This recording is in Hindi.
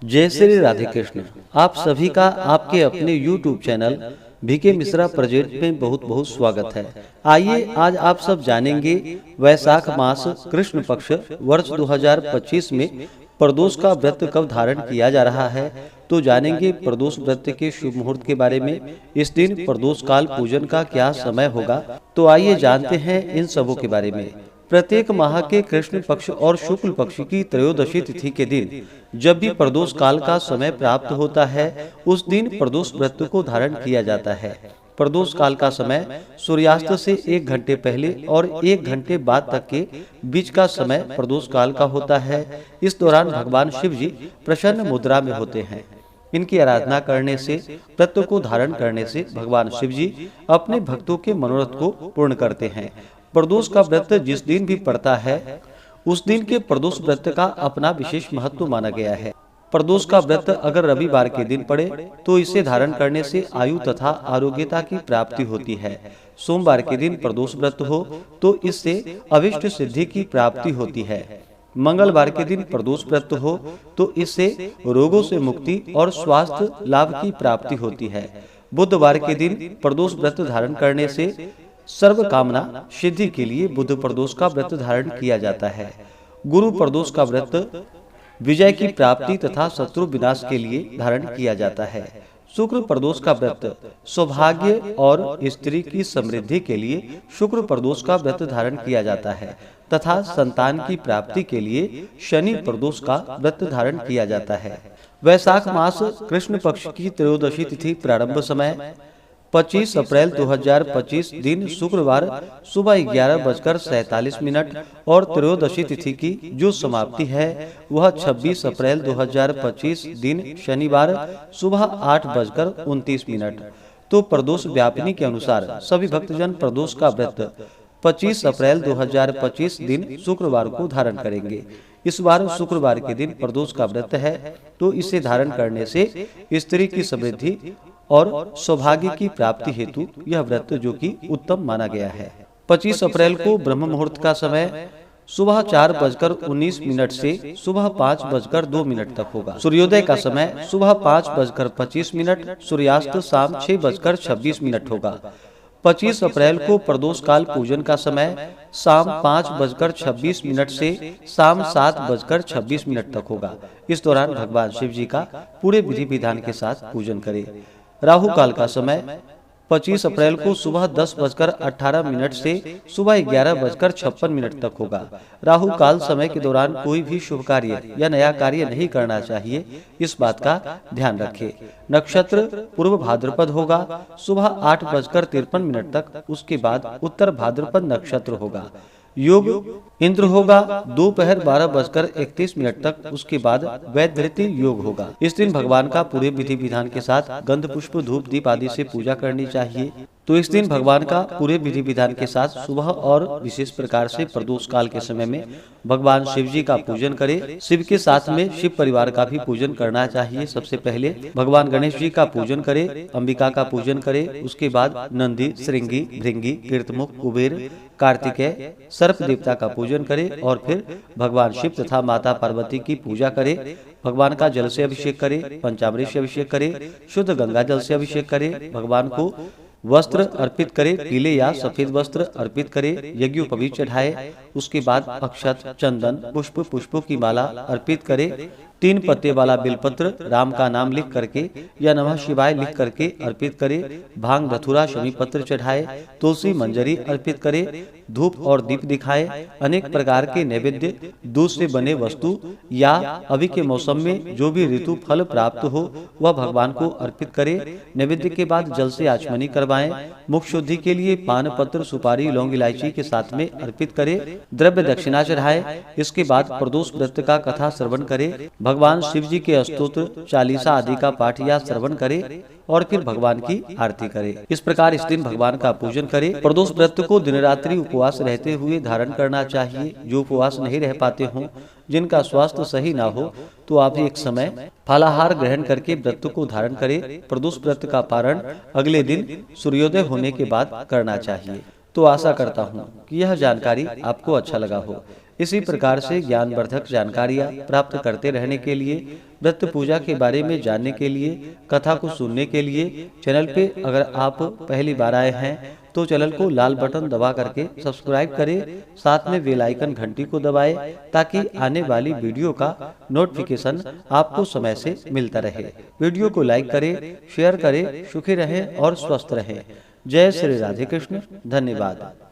जय श्री राधे कृष्ण। आप सभी का आपके अपने YouTube channel BK Mishra project में बहुत बहुत स्वागत है। आइए आज आप सब जानेंगे वैशाख मास कृष्ण पक्ष वर्ष 2025 में प्रदोष का व्रत कब धारण किया जा रहा है। तो जानेंगे प्रदोष व्रत के शुभ मुहूर्त के बारे में। इस दिन प्रदोष काल पूजन का क्या समय होगा, तो आइए जानते हैं इन सबों के बारे में। प्रत्येक माह के कृष्ण पक्ष और शुक्ल पक्ष की त्रयोदशी तिथि के दिन जब भी प्रदोष काल का समय प्राप्त होता है, उस दिन प्रदोष व्रत को धारण किया जाता है। प्रदोष काल का समय सूर्यास्त से 1 घंटे पहले और 1 घंटे बाद तक के बीच का समय प्रदोष काल का होता है। इस दौरान भगवान शिव जी प्रसन्न मुद्रा में होते हैं। इनकी आराधना करने से, व्रत को धारण करने से भगवान शिव जी अपने भक्तों के मनोरथ को पूर्ण करते हैं। प्रदोष का व्रत जिस दिन भी पड़ता है, उस दिन के प्रदोष व्रत का अपना विशेष महत्व माना गया है। प्रदोष का व्रत अगर रविवार के दिन पड़े तो इसे धारण करने से आयु तथा आरोग्यता की प्राप्ति होती है। सोमवार के दिन प्रदोष व्रत हो तो इससे अभिष्ट सिद्धि की प्राप्ति होती है। मंगलवार के दिन प्रदोष व्रत हो तो इससे रोगों से मुक्ति और स्वास्थ्य लाभ की प्राप्ति होती है। बुधवार के दिन प्रदोष व्रत धारण करने से सर्व कामना सिद्धि के लिए बुध प्रदोष का व्रत धारण किया जाता है। गुरु प्रदोष का व्रत विजय की प्राप्ति तथा शत्रु विनाश के लिए धारण किया जाता है। शुक्र प्रदोष का व्रत सौभाग्य और स्त्री की समृद्धि के लिए शुक्र प्रदोष का व्रत धारण किया जाता है तथा संतान की प्राप्ति के लिए शनि प्रदोष का व्रत धारण किया जाता है। वैशाख मास कृष्ण पक्ष की त्रयोदशी तिथि प्रारंभ समय 25 अप्रैल 2025 दिन शुक्रवार सुबह 11:47 और त्रयोदशी तिथि की जो समाप्ति है वह 26 अप्रैल 2025 दिन शनिवार सुबह 8:29। तो प्रदोष व्यापिनी के अनुसार सभी भक्तजन प्रदोष का व्रत 25 अप्रैल 2025 दिन शुक्रवार को धारण करेंगे। इस बार शुक्रवार के दिन प्रदोष का व्रत है, तो इसे धारण करने से स्त्री की समृद्धि और सौभाग्य की प्राप्ति हेतु यह व्रत जो कि उत्तम माना गया है। 25 अप्रैल को ब्रह्म मुहूर्त का समय सुबह 4:19 से सुबह 5:02 तक होगा। सूर्योदय का समय सुबह 5:25, सूर्यास्त शाम 6:26 होगा। 25 अप्रैल को प्रदोष काल पूजन का समय शाम 5:26 से शाम 7:26 तक होगा। इस दौरान भगवान शिव जी का पूरे विधि विधान के साथ पूजन करें। राहु काल का समय 25 अप्रैल को सुबह 10:18 से सुबह 11:56 तक होगा। राहु काल समय के दौरान कोई भी शुभ कार्य या नया कार्य नहीं करना चाहिए, इस बात का ध्यान रखें। नक्षत्र पूर्व भाद्रपद होगा सुबह 8:53 तक, उसके बाद उत्तर भाद्रपद नक्षत्र होगा। योग इंद्र होगा दोपहर 12:31 तक, उसके बाद वैधृति योग होगा। इस दिन भगवान का पूरे विधि विधान के साथ गंध पुष्प धूप दीप आदि से पूजा करनी चाहिए। तो इस दिन भगवान का पूरे विधि विधान के साथ सुबह और विशेष प्रकार से प्रदोष काल के समय में भगवान शिव जी का पूजन करें। शिव के साथ में शिव परिवार का भी पूजन करना चाहिए। सबसे पहले भगवान गणेश जी का पूजन करें, अंबिका का पूजन करें, उसके बाद नंदी, श्रृंगी, भृंगी, कीर्तमुख, कुबेर, कार्तिकेय, सर्प देवता का पूजन करें और फिर भगवान शिव तथा माता पार्वती की पूजा करें। भगवान का जल से अभिषेक करें, पंचामृत से अभिषेक करें, शुद्ध गंगा जल से अभिषेक करें। भगवान को वस्त्र अर्पित करें, पीले या सफेद वस्त्र अर्पित करें, यज्ञोपवीत चढ़ाए। उसके बाद अक्षत, चंदन, पुष्पों की माला अर्पित करें। 3 पत्ते वाला बेलपत्र राम का नाम लिख करके या नमः शिवाय लिख करके अर्पित करें। भांग, धतूरा, शमी पत्र चढ़ाए, तुलसी मंजरी अर्पित करें, धूप और दीप दिखाए। अनेक प्रकार के नैवेद्य, दूध से बने वस्तु या अभी के मौसम में जो भी ऋतु फल प्राप्त हो वह भगवान को अर्पित करें। नैवेद्य के बाद जल से आचमनी करवाएं। मुख शुद्धि के लिए पान पत्र, सुपारी, लौंग, इलायची के साथ में अर्पित करें। द्रव्य दक्षिणा चढ़ाए। इसके बाद प्रदोष व्रत का कथा श्रवण करें। भगवान शिव जी के स्तोत्र, चालीसा आदि का पाठ या श्रवण करें और फिर भगवान की आरती करें। इस प्रकार इस दिन भगवान का पूजन करें। प्रदोष व्रत को दिन रात्रि उपवास रहते हुए धारण करना चाहिए। जो उपवास नहीं रह पाते हों, जिनका स्वास्थ्य सही ना हो, तो आप एक समय फलाहार ग्रहण करके व्रत को धारण करें। प्रदोष व्रत का पारण अगले दिन सूर्योदय होने के बाद करना चाहिए। तो आशा करता हूँ कि यह जानकारी आपको अच्छा लगा हो। इसी प्रकार से ज्ञानवर्धक जानकारियाँ प्राप्त करते रहने के लिए, व्रत पूजा के बारे में जानने के लिए, कथा को सुनने के लिए चैनल पे अगर आप पहली बार आए हैं तो चैनल को लाल बटन दबा करके सब्सक्राइब करें, साथ में बेल आइकन घंटी को दबाएं ताकि आने वाली वीडियो का नोटिफिकेशन आपको समय से मिलता रहे। वीडियो को लाइक करें, शेयर करें, सुखी रहें और स्वस्थ रहें। जय श्री राधे कृष्ण। धन्यवाद।